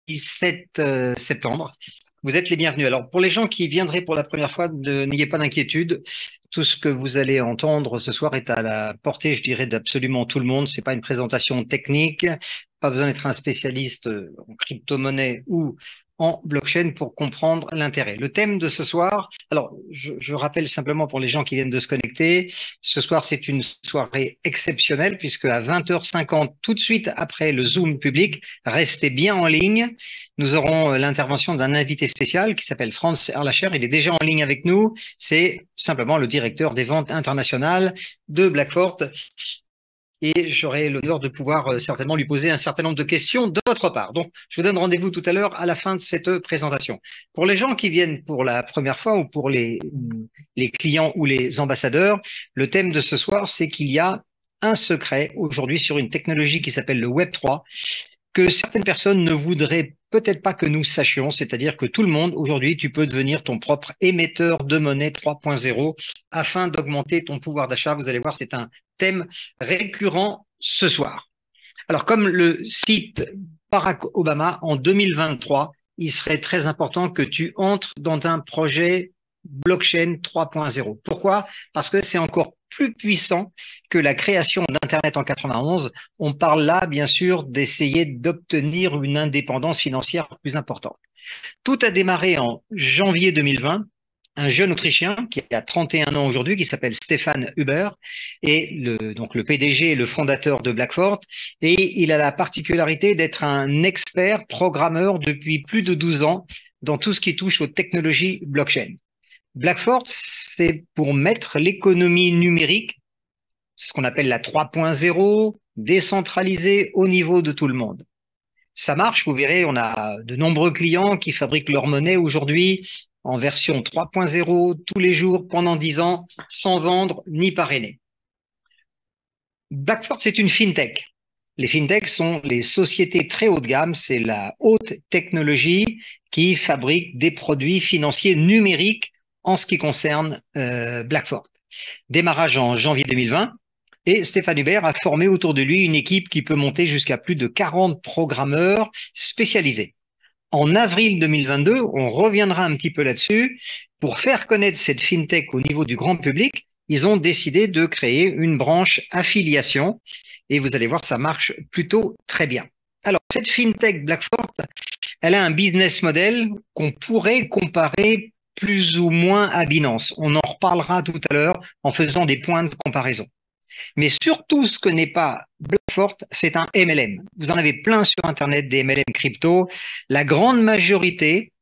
17 septembre. Vous êtes les bienvenus. Alors, pour les gens qui viendraient pour la première fois, n'ayez pas d'inquiétude. Tout ce que vous allez entendre ce soir est à la portée, je dirais, d'absolument tout le monde. C'est pas une présentation technique. Pas besoin d'être un spécialiste en crypto-monnaie ou en blockchain pour comprendre l'intérêt. Le thème de ce soir, alors je rappelle simplement pour les gens qui viennent de se connecter, ce soir c'est une soirée exceptionnelle puisque à 20h50, tout de suite après le Zoom public, restez bien en ligne. Nous aurons l'intervention d'un invité spécial qui s'appelle Franz Erlacher. Il est déjà en ligne avec nous. C'est simplement le directeur des ventes internationales de Blackfort. Et j'aurai l'honneur de pouvoir certainement lui poser un certain nombre de questions de votre part. Donc, je vous donne rendez-vous tout à l'heure à la fin de cette présentation. Pour les gens qui viennent pour la première fois ou pour les clients ou les ambassadeurs, le thème de ce soir, c'est qu'il y a un secret aujourd'hui sur une technologie qui s'appelle le Web3 que certaines personnes ne voudraient peut-être pas que nous sachions, c'est-à-dire que tout le monde, aujourd'hui, tu peux devenir ton propre émetteur de monnaie 3.0 afin d'augmenter ton pouvoir d'achat. Vous allez voir, c'est un thème récurrent ce soir. Alors, comme le cite Barack Obama en 2023, il serait très important que tu entres dans un projet blockchain 3.0. Pourquoi? Parce que c'est encore plus puissant que la création d'Internet en 91. On parle là, bien sûr, d'essayer d'obtenir une indépendance financière plus importante. Tout a démarré en janvier 2020. Un jeune Autrichien qui a 31 ans aujourd'hui, qui s'appelle Stefan Huber, est donc le PDG et le fondateur de Blackfort. Et il a la particularité d'être un expert programmeur depuis plus de 12 ans dans tout ce qui touche aux technologies blockchain. Blackfort, c'est pour mettre l'économie numérique, ce qu'on appelle la 3.0, décentralisée au niveau de tout le monde. Ça marche, vous verrez, on a de nombreux clients qui fabriquent leur monnaie aujourd'hui en version 3.0 tous les jours pendant 10 ans, sans vendre ni parrainer. Blackfort, c'est une fintech. Les fintechs sont les sociétés très haut de gamme, c'est la haute technologie qui fabrique des produits financiers numériques en ce qui concerne Blackfort. Démarrage en janvier 2020 et Stéphane Hubert a formé autour de lui une équipe qui peut monter jusqu'à plus de 40 programmeurs spécialisés. En avril 2022, on reviendra un petit peu là-dessus, pour faire connaître cette fintech au niveau du grand public, ils ont décidé de créer une branche affiliation et vous allez voir, ça marche plutôt très bien. Alors, cette fintech Blackfort, elle a un business model qu'on pourrait comparer plus ou moins à Binance. On en reparlera tout à l'heure en faisant des points de comparaison. Mais surtout, ce que n'est pas Blackfort, c'est un MLM. Vous en avez plein sur Internet, des MLM crypto. La grande majorité,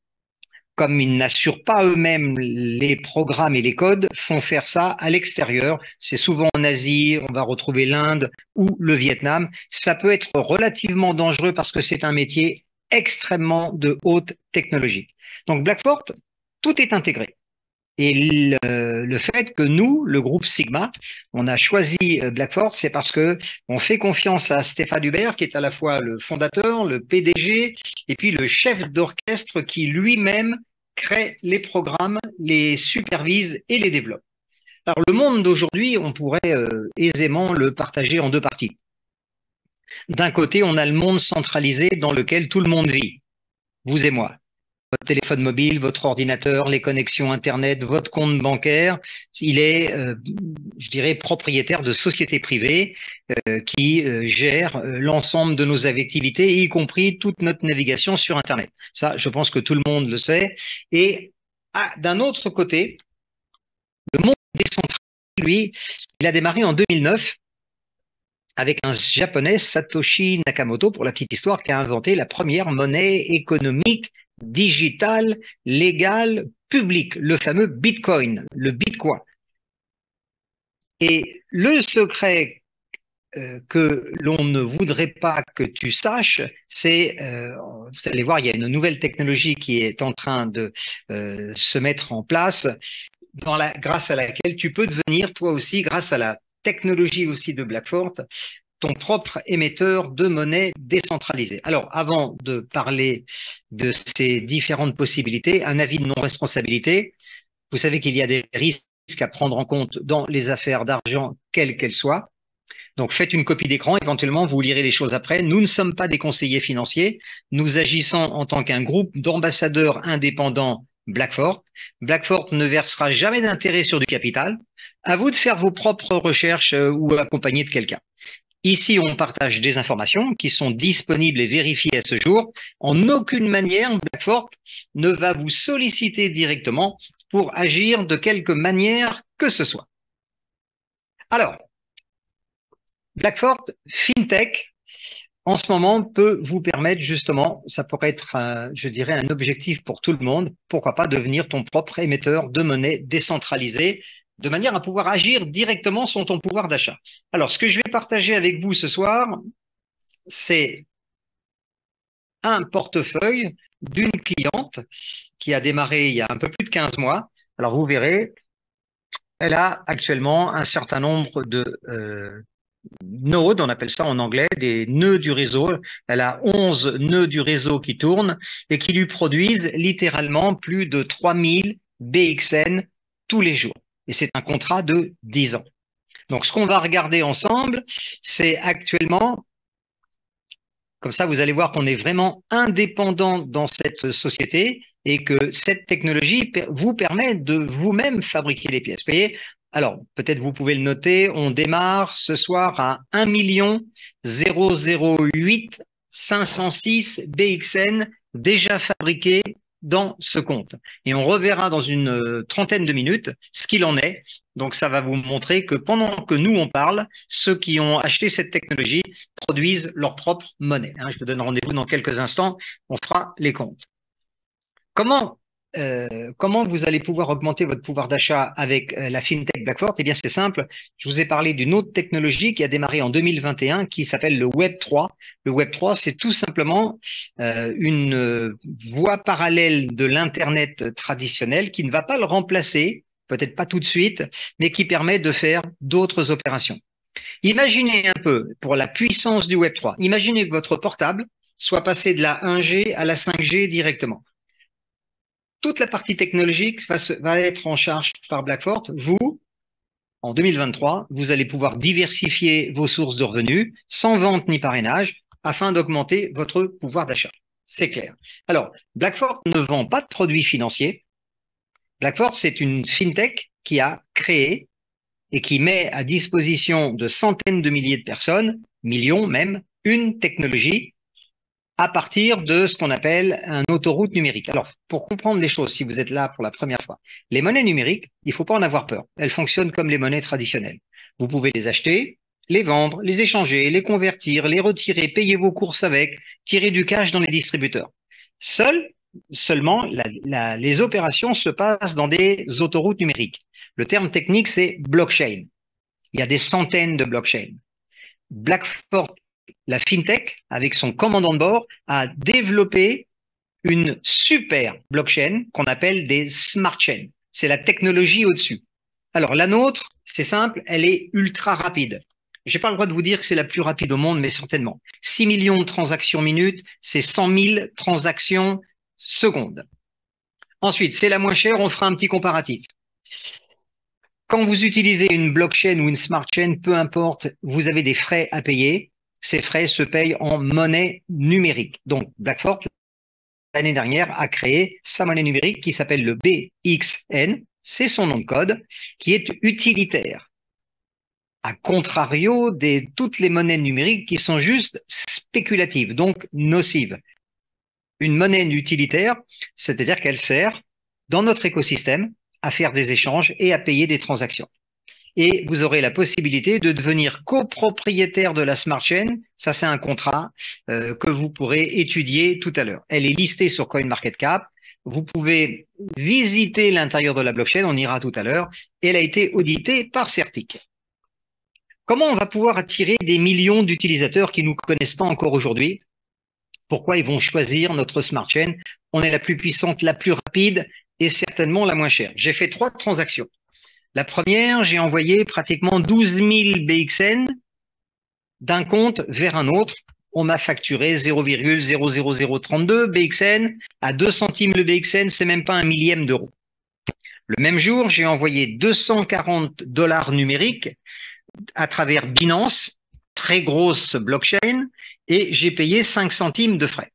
comme ils n'assurent pas eux-mêmes les programmes et les codes, font faire ça à l'extérieur. C'est souvent en Asie, on va retrouver l'Inde ou le Vietnam. Ça peut être relativement dangereux parce que c'est un métier extrêmement de haute technologie. Donc Blackfort, tout est intégré. Et le fait que nous, le groupe Sigma, on a choisi Blackfort, c'est parce que on fait confiance à Stéphane Hubert, qui est à la fois le fondateur, le PDG, et puis le chef d'orchestre qui lui-même crée les programmes, les supervise et les développe. Alors le monde d'aujourd'hui, on pourrait aisément le partager en deux parties. D'un côté, on a le monde centralisé dans lequel tout le monde vit, vous et moi. Votre téléphone mobile, votre ordinateur, les connexions Internet, votre compte bancaire, il est, je dirais, propriétaire de sociétés privées qui gèrent l'ensemble de nos activités, y compris toute notre navigation sur Internet. Ça, je pense que tout le monde le sait. Et d'un autre côté, le monde décentralisé, lui, il a démarré en 2009 avec un japonais, Satoshi Nakamoto, pour la petite histoire, qui a inventé la première monnaie économique digital, légal, public, le fameux Bitcoin, le Bitcoin. Et le secret que l'on ne voudrait pas que tu saches, c'est, vous allez voir, il y a une nouvelle technologie qui est en train de se mettre en place, grâce à laquelle tu peux devenir, toi aussi, grâce à la technologie aussi de Blackfort, ton propre émetteur de monnaie décentralisée. Alors, avant de parler de ces différentes possibilités, un avis de non-responsabilité. Vous savez qu'il y a des risques à prendre en compte dans les affaires d'argent, quelles qu'elles soient. Donc faites une copie d'écran, éventuellement vous lirez les choses après. Nous ne sommes pas des conseillers financiers, nous agissons en tant qu'un groupe d'ambassadeurs indépendants Blackford. Blackford ne versera jamais d'intérêt sur du capital. À vous de faire vos propres recherches ou accompagné de quelqu'un. Ici, on partage des informations qui sont disponibles et vérifiées à ce jour. En aucune manière, Blackford ne va vous solliciter directement pour agir de quelque manière que ce soit. Alors, Blackford FinTech, en ce moment, peut vous permettre justement, ça pourrait être, je dirais, un objectif pour tout le monde, pourquoi pas devenir ton propre émetteur de monnaie décentralisée, de manière à pouvoir agir directement sur ton pouvoir d'achat. Alors, ce que je vais partager avec vous ce soir, c'est un portefeuille d'une cliente qui a démarré il y a un peu plus de 15 mois. Alors, vous verrez, elle a actuellement un certain nombre de nodes, on appelle ça en anglais, des nœuds du réseau. Elle a 11 nœuds du réseau qui tournent et qui lui produisent littéralement plus de 3000 BXN tous les jours. Et c'est un contrat de 10 ans. Donc, ce qu'on va regarder ensemble, c'est actuellement, comme ça, vous allez voir qu'on est vraiment indépendant dans cette société et que cette technologie vous permet de vous-même fabriquer les pièces. Vous voyez, alors, peut-être vous pouvez le noter, on démarre ce soir à 1 008 506 BXN déjà fabriqués dans ce compte. Et on reverra dans une trentaine de minutes ce qu'il en est. Donc, ça va vous montrer que pendant que nous, on parle, ceux qui ont acheté cette technologie produisent leur propre monnaie. Je te donne rendez-vous dans quelques instants. On fera les comptes. Comment vous allez pouvoir augmenter votre pouvoir d'achat avec la FinTech Blackford? Eh bien, c'est simple. Je vous ai parlé d'une autre technologie qui a démarré en 2021 qui s'appelle le Web3. Le Web3, c'est tout simplement une voie parallèle de l'Internet traditionnel qui ne va pas le remplacer, peut-être pas tout de suite, mais qui permet de faire d'autres opérations. Imaginez un peu, pour la puissance du Web3, imaginez que votre portable soit passé de la 1G à la 5G directement. Toute la partie technologique va être en charge par Blackford. Vous, en 2023, vous allez pouvoir diversifier vos sources de revenus sans vente ni parrainage afin d'augmenter votre pouvoir d'achat. C'est clair. Alors, Blackford ne vend pas de produits financiers. Blackford, c'est une fintech qui a créé et qui met à disposition de centaines de milliers de personnes, millions même, une technologie à partir de ce qu'on appelle un autoroute numérique. Alors, pour comprendre les choses, si vous êtes là pour la première fois, les monnaies numériques, il ne faut pas en avoir peur. Elles fonctionnent comme les monnaies traditionnelles. Vous pouvez les acheter, les vendre, les échanger, les convertir, les retirer, payer vos courses avec, tirer du cash dans les distributeurs. Seulement, les opérations se passent dans des autoroutes numériques. Le terme technique, c'est blockchain. Il y a des centaines de blockchains. Blackford, la FinTech, avec son commandant de bord, a développé une super blockchain qu'on appelle des smart chains. C'est la technologie au-dessus. Alors, la nôtre, c'est simple, elle est ultra rapide. Je n'ai pas le droit de vous dire que c'est la plus rapide au monde, mais certainement. 6 millions de transactions minutes, c'est 100 000 transactions secondes. Ensuite, c'est la moins chère, on fera un petit comparatif. Quand vous utilisez une blockchain ou une smart chain, peu importe, vous avez des frais à payer. Ces frais se payent en monnaie numérique. Donc, Blackford, l'année dernière, a créé sa monnaie numérique qui s'appelle le BXN. C'est son nom de code, qui est utilitaire. À contrario de toutes les monnaies numériques qui sont juste spéculatives, donc nocives. Une monnaie utilitaire, c'est-à-dire qu'elle sert dans notre écosystème à faire des échanges et à payer des transactions. Et vous aurez la possibilité de devenir copropriétaire de la smart chain. Ça, c'est un contrat que vous pourrez étudier tout à l'heure. Elle est listée sur CoinMarketCap. Vous pouvez visiter l'intérieur de la blockchain, on ira tout à l'heure. Elle a été auditée par Certic. Comment on va pouvoir attirer des millions d'utilisateurs qui ne nous connaissent pas encore aujourd'hui? Pourquoi ils vont choisir notre smart chain? On est la plus puissante, la plus rapide et certainement la moins chère. J'ai fait 3 transactions. La première, j'ai envoyé pratiquement 12 000 BXN d'un compte vers un autre. On m'a facturé 0,00032 BXN à 2 centimes le BXN, c'est même pas un millième d'euro. Le même jour, j'ai envoyé $240 numériques à travers Binance. très grosse blockchain et j'ai payé 5 centimes de frais.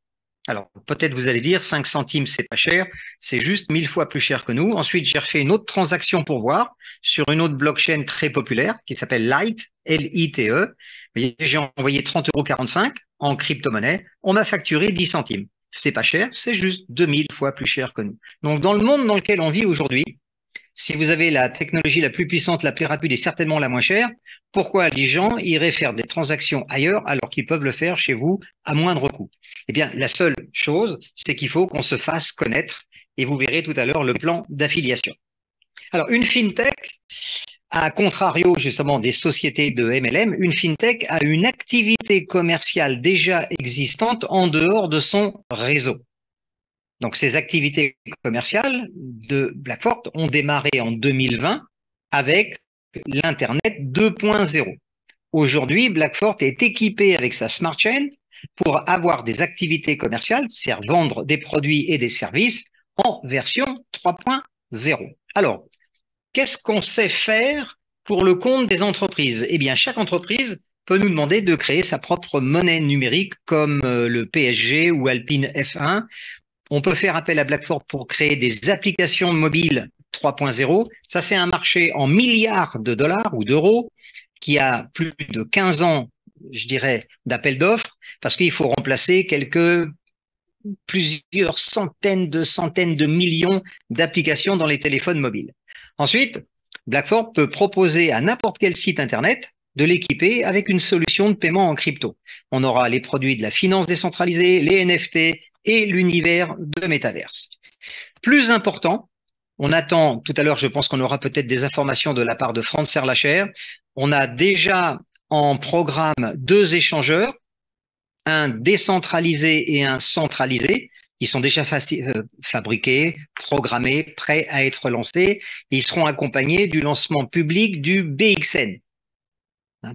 Alors, peut-être vous allez dire 5 centimes, c'est pas cher, c'est juste 1000 fois plus cher que nous. Ensuite, j'ai refait une autre transaction pour voir sur une autre blockchain très populaire qui s'appelle Lite, L-I-T-E. J'ai envoyé 30,45 € en crypto-monnaie. On m'a facturé 10 centimes. C'est pas cher, c'est juste 2000 fois plus cher que nous. Donc, dans le monde dans lequel on vit aujourd'hui, si vous avez la technologie la plus puissante, la plus rapide et certainement la moins chère, pourquoi les gens iraient faire des transactions ailleurs alors qu'ils peuvent le faire chez vous à moindre coût? Eh bien, la seule chose, c'est qu'il faut qu'on se fasse connaître et vous verrez tout à l'heure le plan d'affiliation. Alors, une fintech, à contrario justement des sociétés de MLM, une fintech a une activité commerciale déjà existante en dehors de son réseau. Donc, ces activités commerciales de Blackfort ont démarré en 2020 avec l'Internet 2.0. Aujourd'hui, Blackfort est équipé avec sa smart chain pour avoir des activités commerciales, c'est-à-dire vendre des produits et des services en version 3.0. Alors, qu'est-ce qu'on sait faire pour le compte des entreprises? Eh bien, chaque entreprise peut nous demander de créer sa propre monnaie numérique comme le PSG ou Alpine F1. On peut faire appel à Blackfort pour créer des applications mobiles 3.0. Ça, c'est un marché en milliards de dollars ou d'euros qui a plus de 15 ans, je dirais, d'appel d'offres parce qu'il faut remplacer plusieurs centaines de millions d'applications dans les téléphones mobiles. Ensuite, Blackfort peut proposer à n'importe quel site Internet de l'équiper avec une solution de paiement en crypto. On aura les produits de la finance décentralisée, les NFT et l'univers de Metaverse. Plus important, on attend, tout à l'heure, je pense qu'on aura peut-être des informations de la part de Franz Serlacher. On a déjà en programme 2 échangeurs, un décentralisé et un centralisé. Ils sont déjà fabriqués, programmés, prêts à être lancés. Ils seront accompagnés du lancement public du BXN.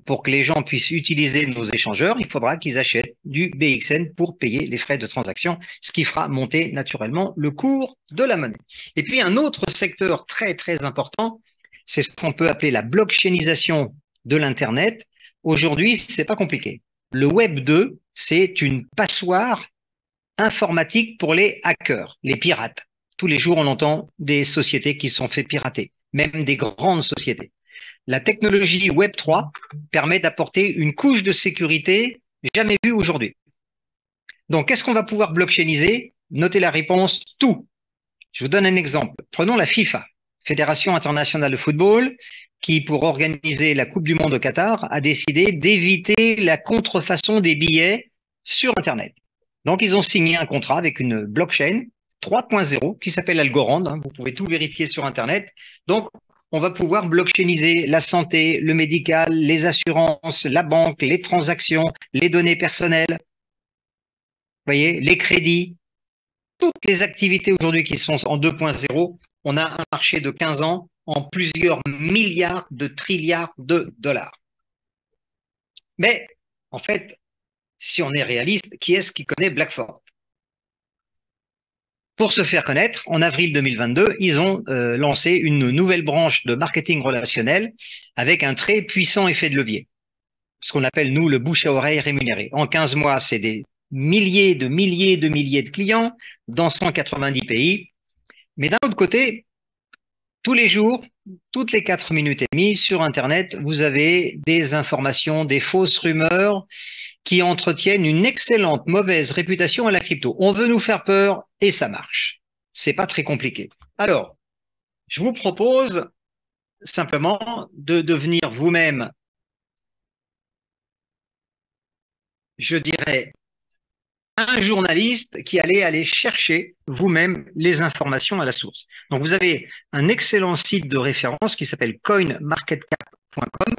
Pour que les gens puissent utiliser nos échangeurs, il faudra qu'ils achètent du BXN pour payer les frais de transaction, ce qui fera monter naturellement le cours de la monnaie. Et puis un autre secteur très très important, c'est ce qu'on peut appeler la blockchainisation de l'Internet. Aujourd'hui, c'est pas compliqué. Le Web 2, c'est une passoire informatique pour les hackers, les pirates. Tous les jours, on entend des sociétés qui sont fait pirater, même des grandes sociétés. La technologie Web 3 permet d'apporter une couche de sécurité jamais vue aujourd'hui. Donc, qu'est-ce qu'on va pouvoir blockchainiser? Notez la réponse, tout. Je vous donne un exemple. Prenons la FIFA, Fédération internationale de football, qui, pour organiser la Coupe du Monde au Qatar, a décidé d'éviter la contrefaçon des billets sur Internet. Donc, ils ont signé un contrat avec une blockchain 3.0 qui s'appelle Algorand. Vous pouvez tout vérifier sur Internet. Donc, on va pouvoir blockchainiser la santé, le médical, les assurances, la banque, les transactions, les données personnelles, vous voyez, les crédits, toutes les activités aujourd'hui qui sont en 2.0. On a un marché de 15 ans en plusieurs milliards de trilliards de dollars. Mais en fait, si on est réaliste, qui est-ce qui connaît Blackfort? Pour se faire connaître, en avril 2022, ils ont lancé une nouvelle branche de marketing relationnel avec un très puissant effet de levier. Ce qu'on appelle, nous, le bouche à oreille rémunéré. En 15 mois, c'est des milliers de clients dans 190 pays. Mais d'un autre côté, tous les jours, toutes les 4 minutes et demie, sur Internet, vous avez des informations, des fausses rumeurs qui entretiennent une excellente mauvaise réputation à la crypto. On veut nous faire peur et ça marche. C'est pas très compliqué. Alors, je vous propose simplement de devenir vous-même, je dirais, un journaliste qui allait aller chercher vous-même les informations à la source. Donc, vous avez un excellent site de référence qui s'appelle coinmarketcap.com.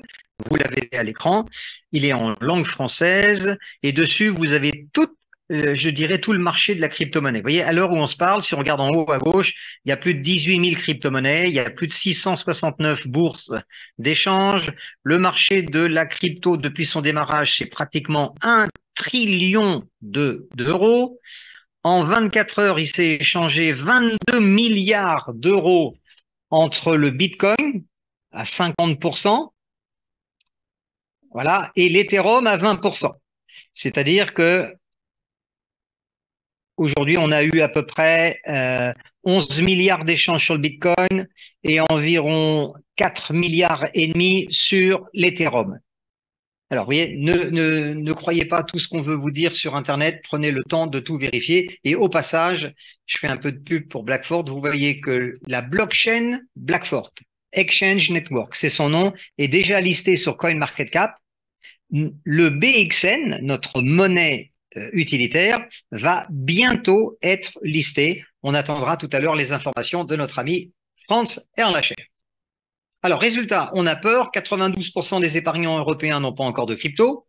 Vous l'avez à l'écran. Il est en langue française et dessus, vous avez je dirais, tout le marché de la crypto-monnaie. Vous voyez, à l'heure où on se parle, si on regarde en haut à gauche, il y a plus de 18 000 crypto-monnaies, il y a plus de 669 bourses d'échange. Le marché de la crypto, depuis son démarrage, c'est pratiquement 1 trillion d'euros. En 24 heures, il s'est échangé 22 milliards d'euros entre le Bitcoin à 50%, Voilà, et l'Ethereum à 20%. C'est-à-dire que aujourd'hui, on a eu à peu près 11 milliards d'échanges sur le Bitcoin et environ 4 milliards et demi sur l'Ethereum. Alors, vous voyez, ne croyez pas tout ce qu'on veut vous dire sur Internet. Prenez le temps de tout vérifier. Et au passage, je fais un peu de pub pour Blackford. Vous voyez que la blockchain Blackford, Exchange Network, c'est son nom, est déjà listé sur CoinMarketCap. Le BXN, notre monnaie utilitaire, va bientôt être listé. On attendra tout à l'heure les informations de notre ami Franz Erlacher. Alors, résultat, on a peur, 92% des épargnants européens n'ont pas encore de crypto.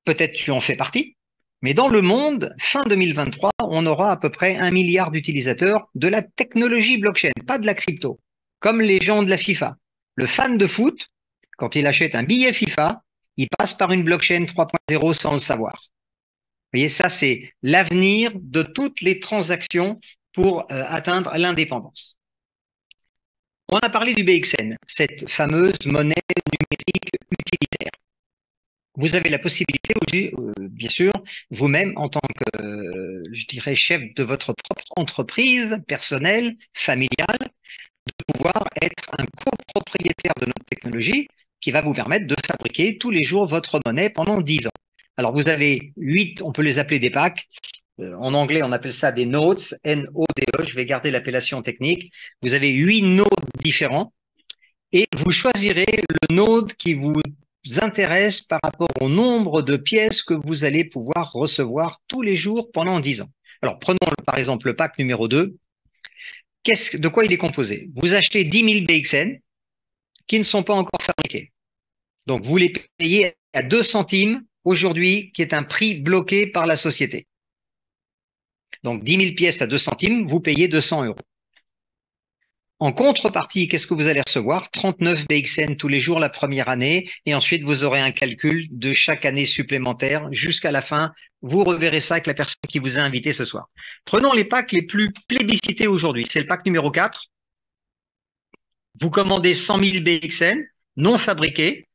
Peut-être tu en fais partie. Mais dans le monde, fin 2023, on aura à peu près 1 milliard d'utilisateurs de la technologie blockchain, pas de la crypto, comme les gens de la FIFA. Le fan de foot, quand il achète un billet FIFA, il passe par une blockchain 3.0 sans le savoir. Vous voyez, ça, c'est l'avenir de toutes les transactions pour atteindre l'indépendance. On a parlé du BXN, cette fameuse monnaie numérique utilitaire. Vous avez la possibilité, bien sûr, vous-même, en tant que, je dirais, chef de votre propre entreprise personnelle, familiale, de pouvoir être un copropriétaire de notre technologie qui va vous permettre de fabriquer tous les jours votre monnaie pendant 10 ans. Alors, vous avez 8, on peut les appeler des packs. En anglais, on appelle ça des nodes, N-O-D-E. Je vais garder l'appellation technique. Vous avez 8 nodes différents et vous choisirez le node qui vous intéresse par rapport au nombre de pièces que vous allez pouvoir recevoir tous les jours pendant 10 ans. Alors, prenons par exemple le pack numéro 2. De quoi il est composé? Vous achetez 10 000 BXN qui ne sont pas encore fabriqués. Donc, vous les payez à 2 centimes aujourd'hui, qui est un prix bloqué par la société. Donc, 10 000 pièces à 2 centimes, vous payez 200 euros. En contrepartie, qu'est-ce que vous allez recevoir? 39 BXN tous les jours la première année, et ensuite vous aurez un calcul de chaque année supplémentaire jusqu'à la fin. Vous reverrez ça avec la personne qui vous a invité ce soir. Prenons les packs les plus plébiscités aujourd'hui. C'est le pack numéro 4. Vous commandez 100 000 BXN non fabriqués.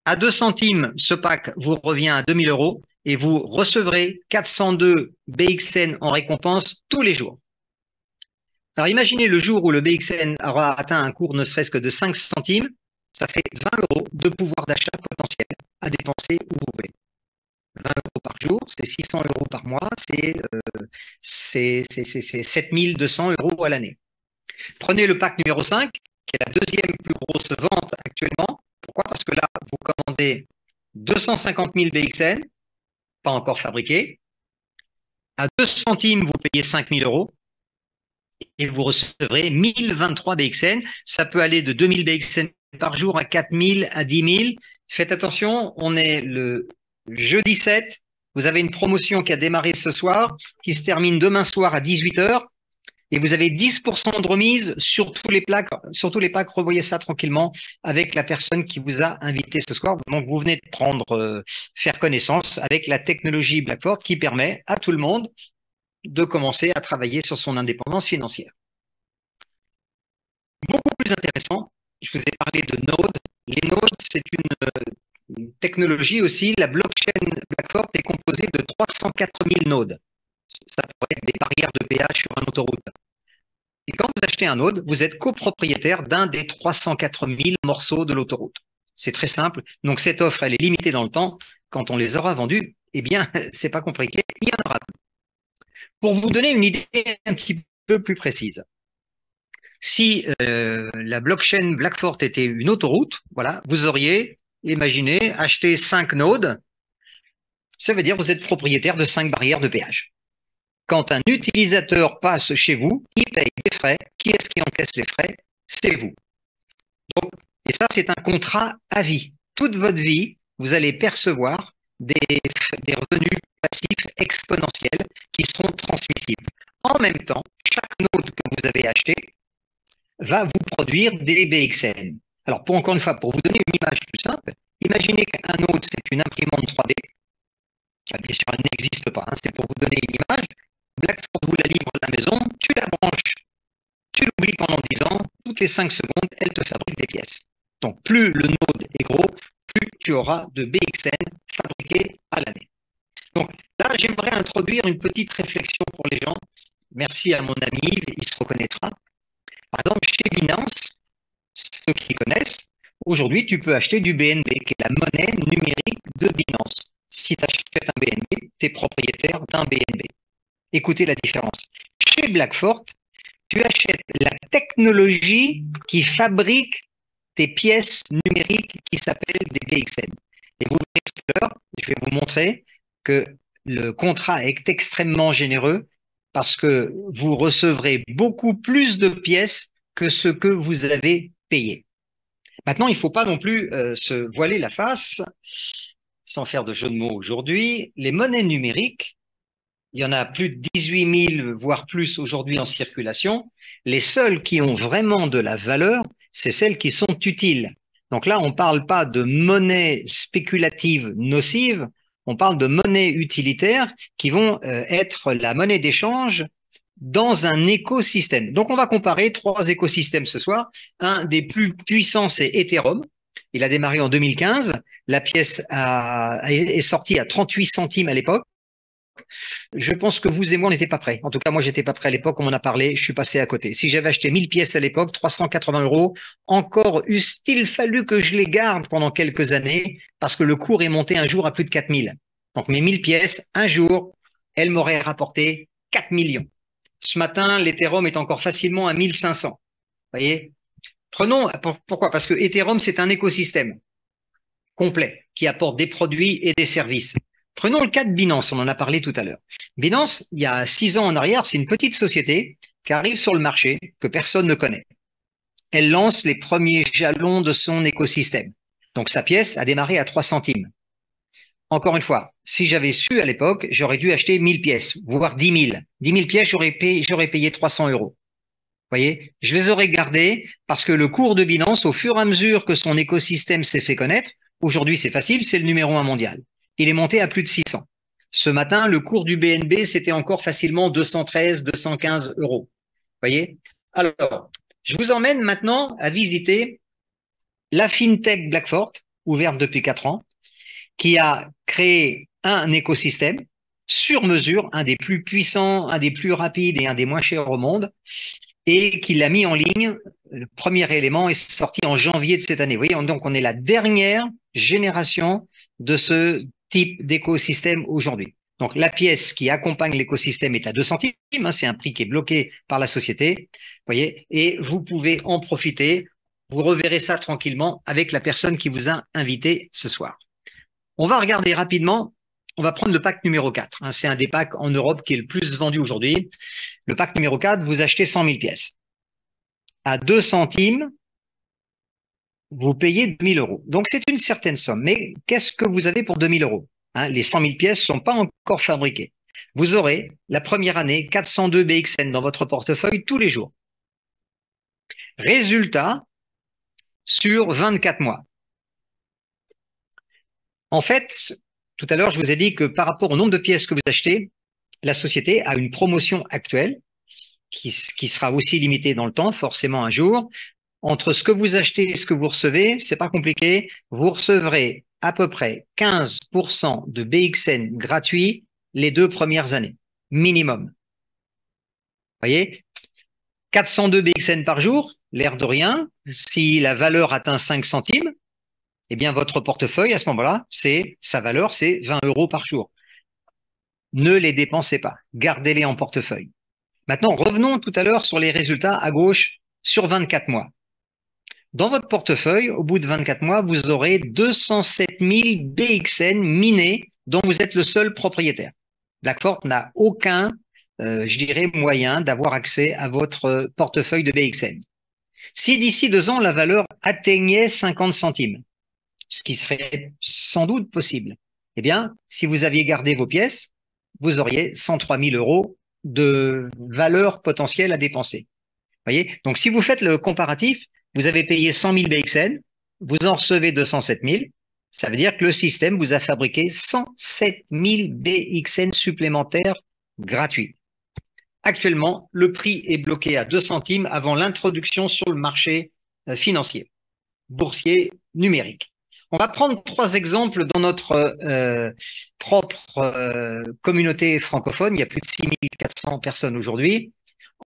À 2 centimes, ce pack vous revient à 2 000 euros et vous recevrez 402 BXN en récompense tous les jours. Alors imaginez le jour où le BXN aura atteint un cours ne serait-ce que de 5 centimes, ça fait 20 euros de pouvoir d'achat potentiel à dépenser où vous voulez. 20 euros par jour, c'est 600 euros par mois, c'est 7 200 euros à l'année. Prenez le pack numéro 5, qui est la deuxième plus grosse vente actuellement. Pourquoi? Parce que là, vous commandez 250 000 BXN, pas encore fabriqués. À 2 centimes, vous payez 5 000 euros. Et vous recevrez 1023 BXN. Ça peut aller de 2000 BXN par jour à 4000, à 10 000. Faites attention, on est le jeudi 7. Vous avez une promotion qui a démarré ce soir, qui se termine demain soir à 18 h. Et vous avez 10% de remise sur tous les packs. Revoyez ça tranquillement avec la personne qui vous a invité ce soir. Donc, vous venez de faire connaissance avec la technologie Blackford qui permet à tout le monde de commencer à travailler sur son indépendance financière. Beaucoup plus intéressant, je vous ai parlé de nodes. Les nodes, c'est une technologie aussi. La blockchain Blackford est composée de 304 000 nodes. Ça pourrait être des barrières de péage sur une autoroute. Et quand vous achetez un node, vous êtes copropriétaire d'un des 304 000 morceaux de l'autoroute. C'est très simple. Donc, cette offre, elle est limitée dans le temps. Quand on les aura vendus, eh bien, c'est pas compliqué, il y en aura plus. Pour vous donner une idée un petit peu plus précise, si la blockchain Blackford était une autoroute, voilà, vous auriez, imaginez, acheté 5 nodes. Ça veut dire que vous êtes propriétaire de 5 barrières de péage. Quand un utilisateur passe chez vous, il paye des frais. Qui est-ce qui encaisse les frais? C'est vous. Donc, et ça, c'est un contrat à vie. Toute votre vie, vous allez percevoir des revenus passifs exponentiels qui seront transmissibles. En même temps, chaque node que vous avez acheté va vous produire des BXN. Alors, encore une fois, pour vous donner une image plus simple, imaginez qu'un node, c'est une imprimante 3D. Bien sûr, elle n'existe pas, hein, c'est pour vous donner une image. Blackford vous la livre à la maison, tu la branches, tu l'oublies pendant 10 ans, toutes les 5 secondes, elle te fabrique des pièces. Donc, plus le node est gros, plus tu auras de BXN fabriqués à l'année. Donc là, j'aimerais introduire une petite réflexion pour les gens. Merci à mon ami Yves, il se reconnaîtra. Par exemple, chez Binance, ceux qui connaissent, aujourd'hui, tu peux acheter du BNB, qui est la monnaie numérique de Binance. Si tu achètes un BNB, tu es propriétaire d'un BNB. Écoutez la différence. Chez Blackfort, tu achètes la technologie qui fabrique tes pièces numériques qui s'appellent des BXN. Et vous verrez tout à l'heure, je vais vous montrer que le contrat est extrêmement généreux parce que vous recevrez beaucoup plus de pièces que ce que vous avez payé. Maintenant, il ne faut pas non plus se voiler la face, sans faire de jeu de mots aujourd'hui. Les monnaies numériques, il y en a plus de 18 000, voire plus aujourd'hui en circulation. Les seules qui ont vraiment de la valeur, c'est celles qui sont utiles. Donc là, on ne parle pas de monnaie spéculative nocive, on parle de monnaies utilitaires qui vont être la monnaie d'échange dans un écosystème. Donc on va comparer 3 écosystèmes ce soir. Un des plus puissants, c'est Ethereum. Il a démarré en 2015. La pièce est sortie à 38 centimes à l'époque. Je pense que vous et moi, on n'était pas prêts. En tout cas, moi, j'étais pas prêt à l'époque. On m'en a parlé. Je suis passé à côté. Si j'avais acheté 1000 pièces à l'époque, 380 €, encore eût-il fallu que je les garde pendant quelques années parce que le cours est monté un jour à plus de 4000. Donc, mes 1000 pièces, un jour, elles m'auraient rapporté 4 millions. Ce matin, l'Ethereum est encore facilement à 1500. Vous voyez? Pourquoi? Parce que Ethereum, c'est un écosystème complet qui apporte des produits et des services. Prenons le cas de Binance, on en a parlé tout à l'heure. Binance, il y a 6 ans en arrière, c'est une petite société qui arrive sur le marché que personne ne connaît. Elle lance les premiers jalons de son écosystème. Donc sa pièce a démarré à 3 centimes. Encore une fois, si j'avais su à l'époque, j'aurais dû acheter 1000 pièces, voire 10 000. 10 000 pièces, j'aurais payé 300 €. Vous voyez, je les aurais gardées parce que le cours de Binance, au fur et à mesure que son écosystème s'est fait connaître, aujourd'hui c'est facile, c'est le numéro 1 mondial. Il est monté à plus de 600. Ce matin, le cours du BNB, c'était encore facilement 213, 215 €. Vous voyez? Alors, je vous emmène maintenant à visiter la FinTech Blackfort, ouverte depuis 4 ans, qui a créé un écosystème sur mesure, un des plus puissants, un des plus rapides et un des moins chers au monde, et qui l'a mis en ligne. Le premier élément est sorti en janvier de cette année. Vous voyez, donc on est la dernière génération de ce type d'écosystème aujourd'hui. Donc la pièce qui accompagne l'écosystème est à 2 centimes, hein, c'est un prix qui est bloqué par la société, vous voyez, et vous pouvez en profiter. Vous reverrez ça tranquillement avec la personne qui vous a invité ce soir. On va regarder rapidement. On va prendre le pack numéro 4. Hein, c'est un des packs en Europe qui est le plus vendu aujourd'hui. Le pack numéro 4, vous achetez 100 000 pièces. À 2 centimes, vous payez 2 000 €. Donc, c'est une certaine somme. Mais qu'est-ce que vous avez pour 2 000 €? Hein, les 100 000 pièces ne sont pas encore fabriquées. Vous aurez, la première année, 402 BXN dans votre portefeuille tous les jours. Résultat, sur 24 mois. En fait, tout à l'heure, je vous ai dit que par rapport au nombre de pièces que vous achetez, la société a une promotion actuelle qui sera aussi limitée dans le temps, forcément un jour. Entre ce que vous achetez et ce que vous recevez, c'est pas compliqué. Vous recevrez à peu près 15% de BXN gratuits les 2 premières années, minimum. Vous voyez, 402 BXN par jour, l'air de rien. Si la valeur atteint 5 centimes, eh bien, votre portefeuille, à ce moment-là, sa valeur, c'est 20 € par jour. Ne les dépensez pas. Gardez-les en portefeuille. Maintenant, revenons tout à l'heure sur les résultats à gauche sur 24 mois. Dans votre portefeuille, au bout de 24 mois, vous aurez 207 000 BXN minés dont vous êtes le seul propriétaire. Blackfort n'a aucun, je dirais, moyen d'avoir accès à votre portefeuille de BXN. Si d'ici 2 ans, la valeur atteignait 50 centimes, ce qui serait sans doute possible, eh bien, si vous aviez gardé vos pièces, vous auriez 103 000 € de valeur potentielle à dépenser. Voyez? Donc, si vous faites le comparatif, vous avez payé 100 000 BXN, vous en recevez 207 000, ça veut dire que le système vous a fabriqué 107 000 BXN supplémentaires gratuits. Actuellement, le prix est bloqué à 2 centimes avant l'introduction sur le marché financier, boursier numérique. On va prendre 3 exemples dans notre propre communauté francophone. Il y a plus de 6400 personnes aujourd'hui.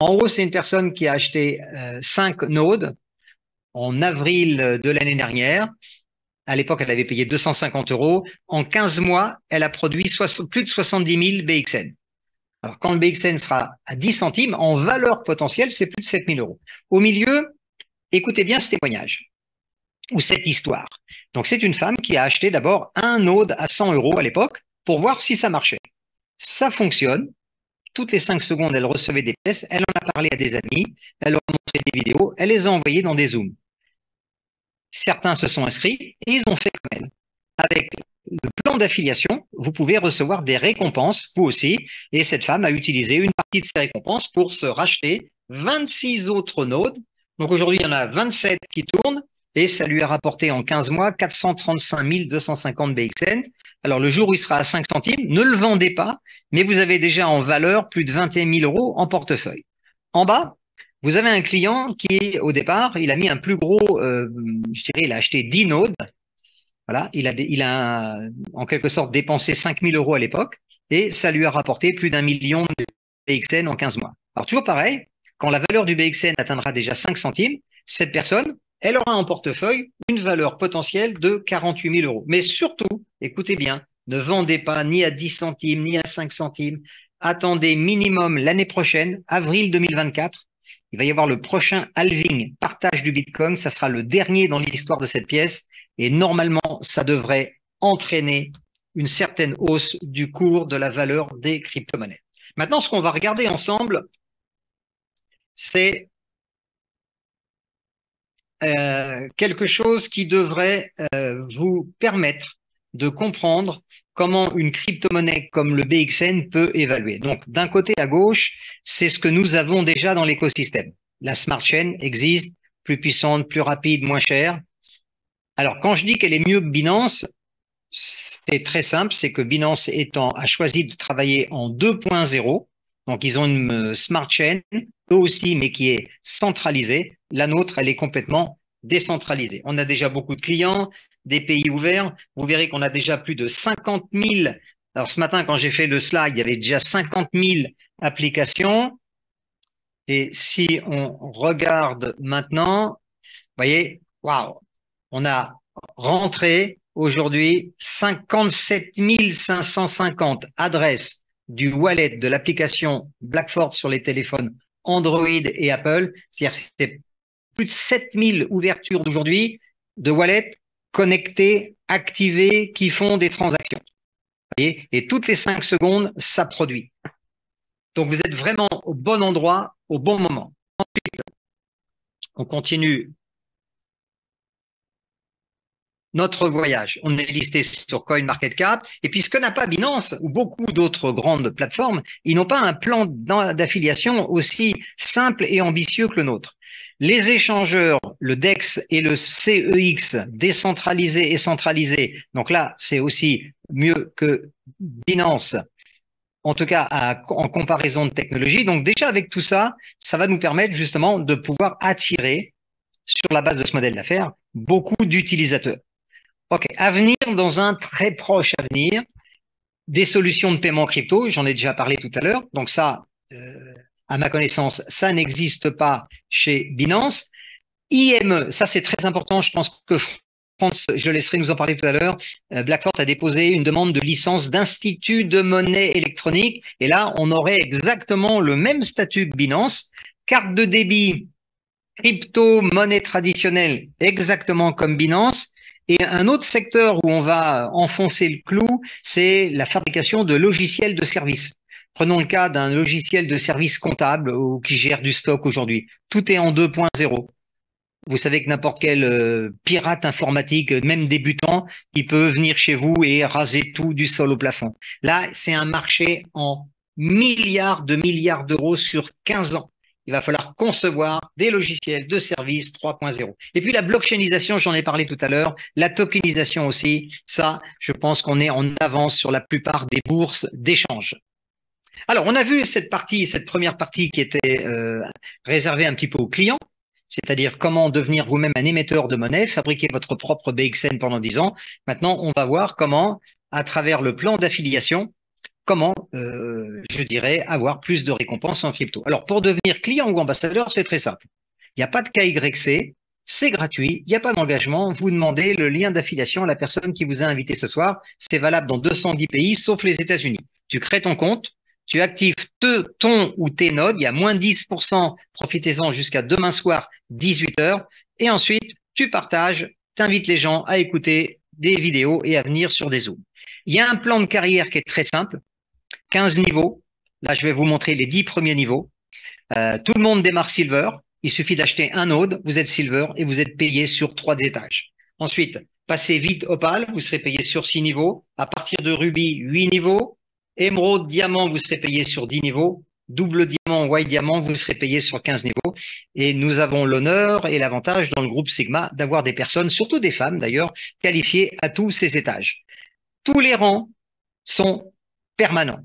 En haut, c'est une personne qui a acheté 5 nodes en avril de l'année dernière. À l'époque, elle avait payé 250 euros. En 15 mois, elle a produit plus de 70 000 BXN. Alors, quand le BXN sera à 10 centimes, en valeur potentielle, c'est plus de 7 000 euros. Au milieu, écoutez bien ce témoignage ou cette histoire. Donc, c'est une femme qui a acheté d'abord un node à 100 euros à l'époque pour voir si ça marchait. Ça fonctionne. Toutes les 5 secondes, elle recevait des pièces. Elle en a parlé à des amis. Elle leur a montré des vidéos. Elle les a envoyées dans des Zooms. Certains se sont inscrits et ils ont fait comme elle. Avec le plan d'affiliation, vous pouvez recevoir des récompenses, vous aussi. Et cette femme a utilisé une partie de ces récompenses pour se racheter 26 autres nodes. Donc aujourd'hui, il y en a 27 qui tournent et ça lui a rapporté en 15 mois 435 250 BXN. Alors le jour où il sera à 5 centimes, ne le vendez pas, mais vous avez déjà en valeur plus de 21 000 euros en portefeuille. En bas, vous avez un client qui, au départ, il a mis un plus gros, je dirais, il a acheté 10 nodes. Voilà, il a en quelque sorte dépensé 5 000 euros à l'époque et ça lui a rapporté plus d'1 million de BXN en 15 mois. Alors toujours pareil, quand la valeur du BXN atteindra déjà 5 centimes, cette personne, elle aura en portefeuille une valeur potentielle de 48 000 euros. Mais surtout, écoutez bien, ne vendez pas ni à 10 centimes, ni à 5 centimes. Attendez minimum l'année prochaine, avril 2024. Il va y avoir le prochain halving, partage du Bitcoin. Ça sera le dernier dans l'histoire de cette pièce. Et normalement, ça devrait entraîner une certaine hausse du cours de la valeur des crypto-monnaies. Maintenant, ce qu'on va regarder ensemble, c'est quelque chose qui devrait vous permettre de comprendre comment une crypto-monnaie comme le BXN peut évaluer. Donc, d'un côté à gauche, c'est ce que nous avons déjà dans l'écosystème. La smart chain existe, plus puissante, plus rapide, moins chère. Alors, quand je dis qu'elle est mieux que Binance, c'est très simple, c'est que Binance a choisi de travailler en 2.0. Donc, ils ont une smart chain, eux aussi, mais qui est centralisée. La nôtre, elle est complètement décentralisée. On a déjà beaucoup de clients, des pays ouverts. Vous verrez qu'on a déjà plus de 50 000. Alors, ce matin, quand j'ai fait le slide, il y avait déjà 50 000 applications. Et si on regarde maintenant, vous voyez, waouh, on a rentré aujourd'hui 57 550 adresses du wallet de l'application Blackford sur les téléphones Android et Apple. C'est-à-dire que c'est plus de 7000 ouvertures d'aujourd'hui de wallets connectés, activés, qui font des transactions. Voyez, et toutes les 5 secondes, ça produit. Donc, vous êtes vraiment au bon endroit, au bon moment. Ensuite, on continue notre voyage. On est listé sur CoinMarketCap. Et puis, ce que n'a pas Binance ou beaucoup d'autres grandes plateformes, ils n'ont pas un plan d'affiliation aussi simple et ambitieux que le nôtre. Les échangeurs, le DEX et le CEX, décentralisé et centralisé, donc là, c'est aussi mieux que Binance, en tout cas en comparaison de technologie. Donc déjà, avec tout ça, ça va nous permettre justement de pouvoir attirer, sur la base de ce modèle d'affaires, beaucoup d'utilisateurs. OK, avenir, dans un très proche avenir, des solutions de paiement crypto, j'en ai déjà parlé tout à l'heure. Donc ça, à ma connaissance, ça n'existe pas chez Binance. IME, ça c'est très important, je pense que France, je laisserai nous en parler tout à l'heure. Blackford a déposé une demande de licence d'institut de monnaie électronique. Et là, on aurait exactement le même statut que Binance. Carte de débit, crypto, monnaie traditionnelle, exactement comme Binance. Et un autre secteur où on va enfoncer le clou, c'est la fabrication de logiciels de service. Prenons le cas d'un logiciel de service comptable ou qui gère du stock aujourd'hui. Tout est en 2.0. Vous savez que n'importe quel pirate informatique, même débutant, il peut venir chez vous et raser tout du sol au plafond. Là, c'est un marché en milliards d'euros sur 15 ans. Il va falloir concevoir des logiciels de service 3.0. Et puis la blockchainisation, j'en ai parlé tout à l'heure, la tokenisation aussi, ça, je pense qu'on est en avance sur la plupart des bourses d'échange. Alors, on a vu cette première partie qui était réservée un petit peu aux clients. c'est-à-dire comment devenir vous-même un émetteur de monnaie, fabriquer votre propre BXN pendant 10 ans. Maintenant, on va voir comment, à travers le plan d'affiliation, comment, je dirais, avoir plus de récompenses en crypto. Alors, pour devenir client ou ambassadeur, c'est très simple. Il n'y a pas de KYC, c'est gratuit, il n'y a pas d'engagement. Vous demandez le lien d'affiliation à la personne qui vous a invité ce soir. C'est valable dans 210 pays, sauf les États-Unis. Tu crées ton compte, tu actives ton ou tes nodes, il y a moins 10%, profitez-en jusqu'à demain soir, 18 heures. Et ensuite, tu partages, t'invites les gens à écouter des vidéos et à venir sur des Zooms. Il y a un plan de carrière qui est très simple. 15 niveaux. Là, je vais vous montrer les 10 premiers niveaux. Tout le monde démarre Silver. Il suffit d'acheter un node, vous êtes Silver et vous êtes payé sur 3 étages. Ensuite, passez vite Opal, vous serez payé sur 6 niveaux. À partir de Ruby, 8 niveaux. Émeraude, Diamant, vous serez payé sur 10 niveaux. Double Diamant, White Diamant, vous serez payé sur 15 niveaux. Et nous avons l'honneur et l'avantage dans le groupe Sigma d'avoir des personnes, surtout des femmes d'ailleurs, qualifiées à tous ces étages. Tous les rangs sont permanents.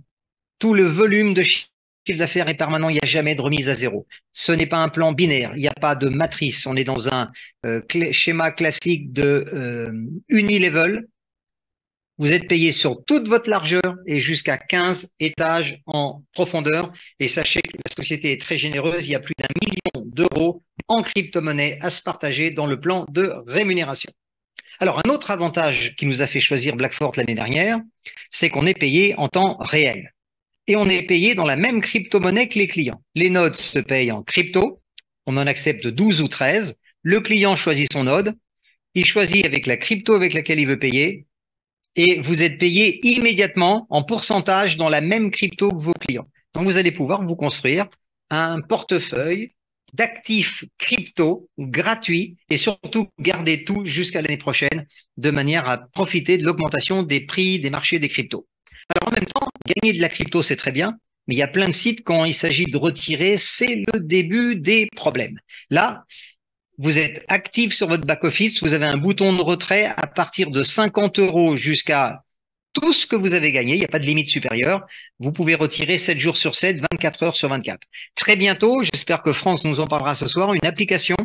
Tout le volume de chiffre d'affaires est permanent, il n'y a jamais de remise à zéro. Ce n'est pas un plan binaire, il n'y a pas de matrice. On est dans un schéma classique de unilevel. Vous êtes payé sur toute votre largeur et jusqu'à 15 étages en profondeur. Et sachez que la société est très généreuse, il y a plus d'1 million d'euros en crypto-monnaie à se partager dans le plan de rémunération. Alors, un autre avantage qui nous a fait choisir Blackfort l'année dernière, c'est qu'on est payé en temps réel. Et on est payé dans la même crypto-monnaie que les clients. Les nodes se payent en crypto, on en accepte 12 ou 13. Le client choisit son node, il choisit avec la crypto avec laquelle il veut payer, et vous êtes payé immédiatement en pourcentage dans la même crypto que vos clients. Donc, vous allez pouvoir vous construire un portefeuille d'actifs crypto gratuits et surtout garder tout jusqu'à l'année prochaine de manière à profiter de l'augmentation des prix des marchés des cryptos. Alors en même temps, gagner de la crypto, c'est très bien, mais il y a plein de sites, quand il s'agit de retirer, c'est le début des problèmes. Là, vous êtes actif sur votre back-office, vous avez un bouton de retrait à partir de 50 € jusqu'à tout ce que vous avez gagné, il n'y a pas de limite supérieure. Vous pouvez retirer 7 jours sur 7, 24 heures sur 24. Très bientôt, j'espère que France nous en parlera ce soir, une application,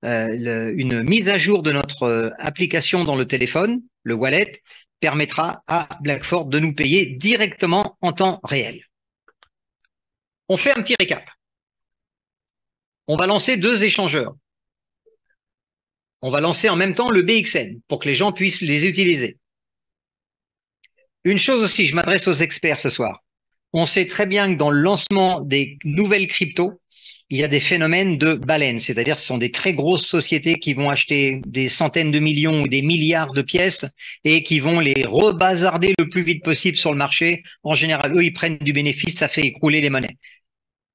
une mise à jour de notre application dans le téléphone, le wallet, permettra à Blackfort de nous payer directement en temps réel. On fait un petit récap. On va lancer 2 échangeurs. On va lancer en même temps le BXN pour que les gens puissent les utiliser. Une chose aussi, je m'adresse aux experts ce soir. On sait très bien que dans le lancement des nouvelles cryptos, il y a des phénomènes de baleine, c'est-à-dire ce sont des très grosses sociétés qui vont acheter des centaines de millions ou des milliards de pièces et qui vont les rebazarder le plus vite possible sur le marché. En général, eux, ils prennent du bénéfice, ça fait écrouler les monnaies.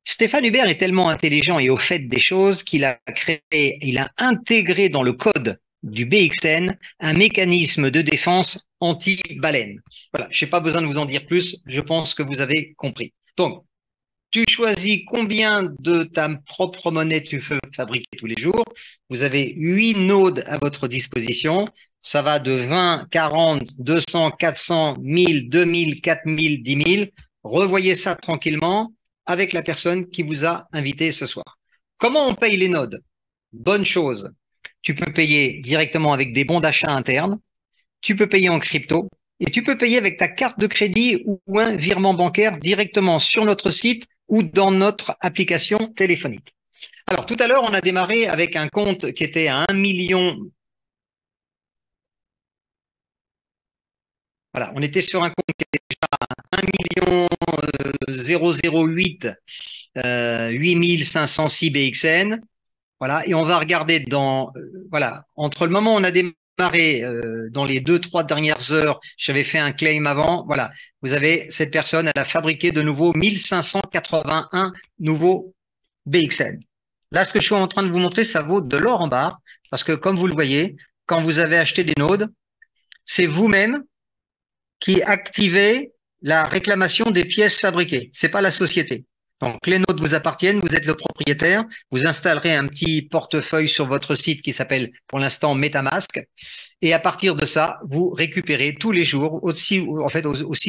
Stéphane Hubert est tellement intelligent et au fait des choses qu'il a intégré dans le code du BXN un mécanisme de défense anti-baleine. Voilà, je n'ai pas besoin de vous en dire plus, je pense que vous avez compris. Donc, tu choisis combien de ta propre monnaie tu veux fabriquer tous les jours. Vous avez 8 nodes à votre disposition. Ça va de 20, 40, 200, 400, 1000, 2000, 4000, 10 000. Revoyez ça tranquillement avec la personne qui vous a invité ce soir. Comment on paye les nodes? Bonne chose. Tu peux payer directement avec des bons d'achat internes. Tu peux payer en crypto. Et tu peux payer avec ta carte de crédit ou un virement bancaire directement sur notre site ou dans notre application téléphonique. Alors, tout à l'heure, on a démarré avec un compte qui était à 1 million. Voilà, on était sur un compte qui était déjà à 1 008 8506 BXN. Voilà, et on va regarder dans, voilà, entre le moment où on a démarré, dans les 2-3 dernières heures, j'avais fait un claim avant, voilà, vous avez cette personne, elle a fabriqué de nouveau 1581 nouveaux BXN. Là, ce que je suis en train de vous montrer, ça vaut de l'or en barre, parce que comme vous le voyez, quand vous avez acheté des nodes, c'est vous-même qui activez la réclamation des pièces fabriquées, c'est pas la société. Donc, les notes vous appartiennent, vous êtes le propriétaire, vous installerez un petit portefeuille sur votre site qui s'appelle pour l'instant MetaMask. Et à partir de ça, vous récupérez tous les jours, aussi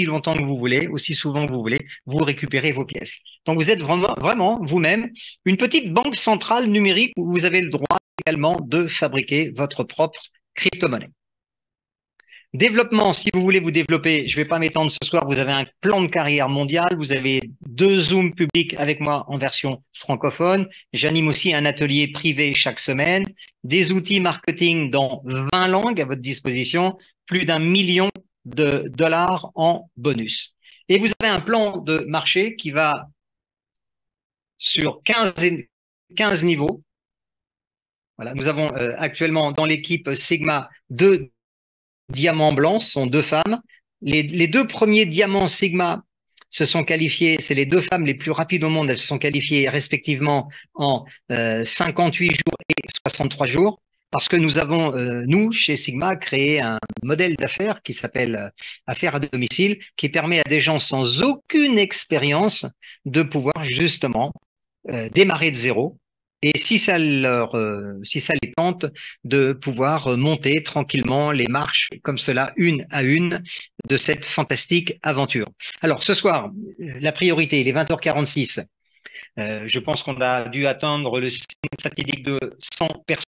longtemps que vous voulez, aussi souvent que vous voulez, vous récupérez vos pièces. Donc, vous êtes vraiment vous-même une petite banque centrale numérique où vous avez le droit également de fabriquer votre propre crypto-monnaie. Développement, si vous voulez vous développer, je ne vais pas m'étendre ce soir, vous avez un plan de carrière mondial, vous avez 2 Zooms publics avec moi en version francophone, j'anime aussi un atelier privé chaque semaine, des outils marketing dans 20 langues à votre disposition, plus d'1 million de dollars en bonus. Et vous avez un plan de marché qui va sur 15 niveaux. Voilà, nous avons actuellement dans l'équipe Sigma 2 diamants blancs, ce sont 2 femmes. Les 2 premiers diamants Sigma se sont qualifiés, c'est les 2 femmes les plus rapides au monde, elles se sont qualifiées respectivement en 58 jours et 63 jours, parce que nous avons, nous, chez Sigma, créé un modèle d'affaires qui s'appelle Affaires à domicile, qui permet à des gens sans aucune expérience de pouvoir justement démarrer de zéro. Et si ça les tente, de pouvoir monter tranquillement les marches comme cela, une à une, de cette fantastique aventure. Alors, ce soir, la priorité, il est 20h46. Je pense qu'on a dû atteindre le signe fatidique de 100 personnes.